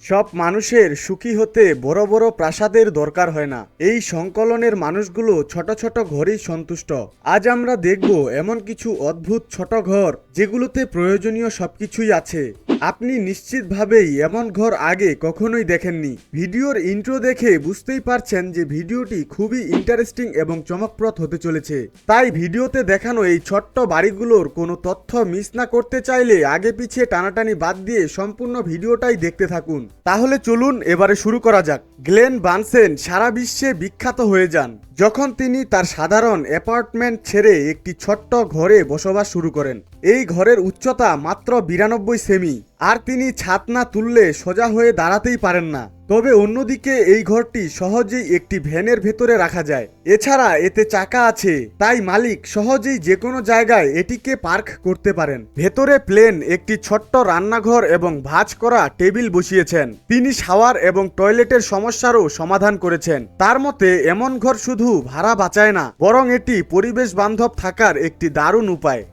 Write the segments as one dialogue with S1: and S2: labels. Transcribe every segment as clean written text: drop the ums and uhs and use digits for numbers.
S1: সব মানুষের সুখী হতে বড় বড় প্রাসাদের দরকার হয় না। এই সংকলনের মানুষগুলো ছোট ছোট ঘরেই সন্তুষ্ট। আজ আমরা দেখব এমন কিছু অদ্ভুত ছোট ঘর যেগুলোতে প্রয়োজনীয় সবকিছুই আছে। আপনি নিশ্চিতভাবেই এমন ঘর আগে কখনোই দেখেননি। ভিডিওর ইন্ট্রো দেখে বুঝতেই পারছেন যে ভিডিওটি খুবই ইন্টারেস্টিং এবং চমকপ্রদ হতে চলেছে। তাই ভিডিওতে দেখানো এই ছোট্ট বাড়িগুলোর কোনো তথ্য মিস না করতে চাইলে আগে পিছিয়ে টানাটানি বাদ দিয়ে সম্পূর্ণ ভিডিওটাই দেখতে থাকুন। তাহলে চলুন এবারে শুরু করা যাক। গ্লেন বানসেন সারা বিশ্বে বিখ্যাত হয়ে যান যখন তিনি তার সাধারণ অ্যাপার্টমেন্ট ছেড়ে একটি ছোট্ট ঘরে বসবাস শুরু করেন। এই ঘরের উচ্চতা মাত্র 92 সেমি, আর তিনি ছাদ না তুললে সোজা হয়ে দাঁড়াতেই পারেন না। তবে অন্যদিকে এই ঘরটি সহজেই একটি ভ্যানের ভেতরে রাখা যায়। এছাড়া এতে চাকা আছে, তাই মালিক সহজেই যে কোনো জায়গায় এটিকে পার্ক করতে পারেন। ভেতরে প্লেন একটি ছোট্ট রান্নাঘর এবং ভাঁজ করা টেবিল বসিয়েছেন। তিনি শাওয়ার এবং টয়লেটের সমস্যারও সমাধান করেছেন। তার মতে এমন ঘর শুধু ভাড়া বাঁচায় না, বরং এটি পরিবেশ বান্ধব থাকার একটি দারুণ উপায়।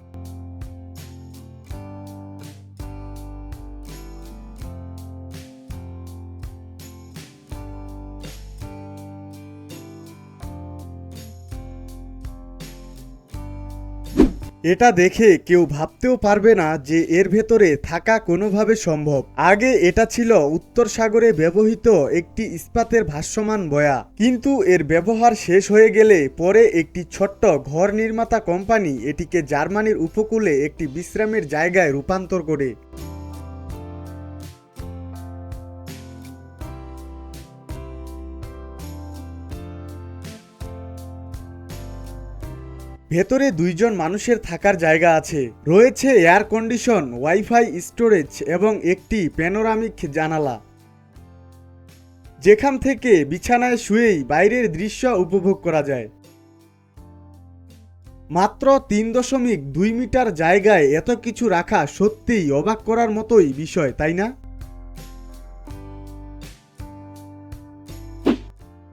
S1: এটা দেখে কেউ ভাবতেও পারবে না যে এর ভেতরে থাকা কোনোভাবে সম্ভব। আগে এটা ছিল উত্তর সাগরে ব্যবহৃত একটি ইস্পাতের ভাসমান বয়া, কিন্তু এর ব্যবহার শেষ হয়ে গেলে পরে একটি ছোট্ট ঘর নির্মাতা কোম্পানি এটিকে জার্মানির উপকূলে একটি বিশ্রামের জায়গায় রূপান্তর করে। ভেতরে 2 জন মানুষের থাকার জায়গা আছে, রয়েছে এয়ার কন্ডিশন, ওয়াইফাই, স্টোরেজ এবং একটি প্যানোরামিক জানালা, যেখান থেকে বিছানায় শুয়েই বাইরের দৃশ্য উপভোগ করা যায়। মাত্র 3.2 মিটার জায়গায় এত কিছু রাখা সত্যিই অবাক করার মতোই বিষয়, তাই না?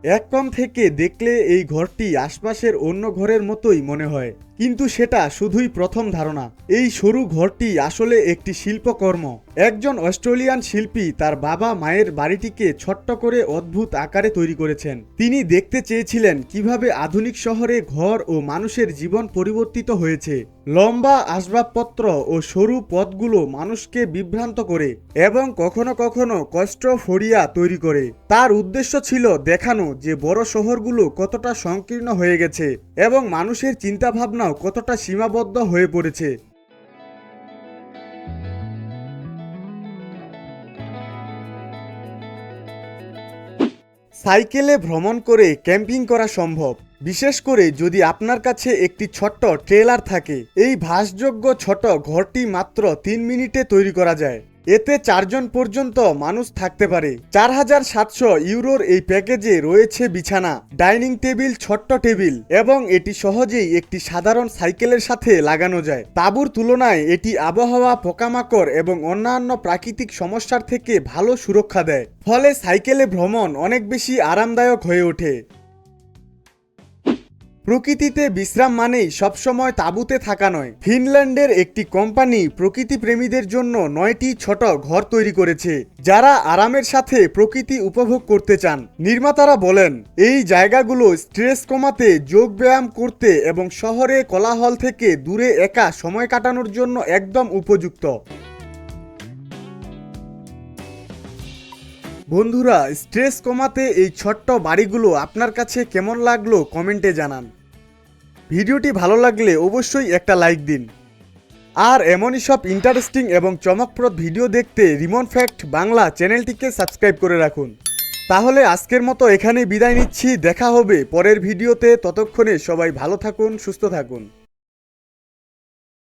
S1: এক কোণ থেকে দেখলে এই ঘরটি আশপাশের অন্য ঘরের মতোই মনে হয়, কিন্তু সেটা শুধুই প্রথম ধারণা। এই সরু ঘরটি আসলে একটি শিল্পকর্ম। একজন অস্ট্রেলিয়ান শিল্পী তার বাবা মায়ের বাড়িটিকে ছোট্ট করে অদ্ভুত আকারে তৈরি করেছেন। তিনি দেখতে চেয়েছিলেন কিভাবে আধুনিক শহরে ঘর ও মানুষের জীবন পরিবর্তিত হয়েছে। লম্বা আসবাবপত্র ও সরু পথগুলো মানুষকে বিভ্রান্ত করে এবং কখনো কখনো ক্লস্ট্রোফোবিয়া তৈরি করে। তার উদ্দেশ্য ছিল দেখানো যে বড় শহরগুলো কতটা সংকীর্ণ হয়ে গেছে এবং মানুষের চিন্তাভাবনাও কতটা সীমাবদ্ধ হয়ে পড়েছে। সাইকেলে ভ্রমণ করে ক্যাম্পিং করা সম্ভব, বিশেষ করে যদি আপনার কাছে একটি ছোট্ট ট্রেলার থাকে। এই ভাসযোগ্য ছোট ঘরটি মাত্র 3 মিনিটে তৈরি করা যায়। এতে 4 জন পর্যন্ত মানুষ থাকতে পারে। 4700 ইউরোর এই প্যাকেজে রয়েছে বিছানা, ডাইনিং টেবিল, ছোট্ট টেবিল এবং এটি সহজেই একটি সাধারণ সাইকেলের সাথে লাগানো যায়। তাঁবুর তুলনায় এটি আবহাওয়া, পোকামাকড় এবং অন্যান্য প্রাকৃতিক সমস্যার থেকে ভালো সুরক্ষা দেয়, ফলে সাইকেলে ভ্রমণ অনেক বেশি আরামদায়ক হয়ে ওঠে। প্রকৃতিতে বিশ্রাম মানেই সবসময় তাঁবুতে থাকা নয়। ফিনল্যান্ডের একটি কোম্পানি প্রকৃতি প্রেমীদের জন্য 9টি ছোট ঘর তৈরি করেছে, যারা আরামের সাথে প্রকৃতি উপভোগ করতে চান। নির্মাতারা বলেন এই জায়গাগুলো স্ট্রেস কমাতে, যোগ ব্যায়াম করতে এবং শহরে কোলাহল থেকে দূরে একা সময় কাটানোর জন্য একদম উপযুক্ত। বন্ধুরা, স্ট্রেস কমাতে এই ছোট্ট বাড়িগুলো আপনার কাছে কেমন লাগলো কমেন্টে জানান। ভিডিওটি ভালো লাগলে অবশ্যই একটা লাইক দিন। আর এমনই সব ইন্টারেস্টিং এবং চমকপ্রদ ভিডিও দেখতে রিমন ফ্যাক্ট বাংলা চ্যানেলটিকে সাবস্ক্রাইব করে রাখুন। তাহলে আজকের মতো এখানেই বিদায় নিচ্ছি। দেখা হবে পরের ভিডিওতে। ততক্ষণে সবাই ভালো থাকুন, সুস্থ থাকুন।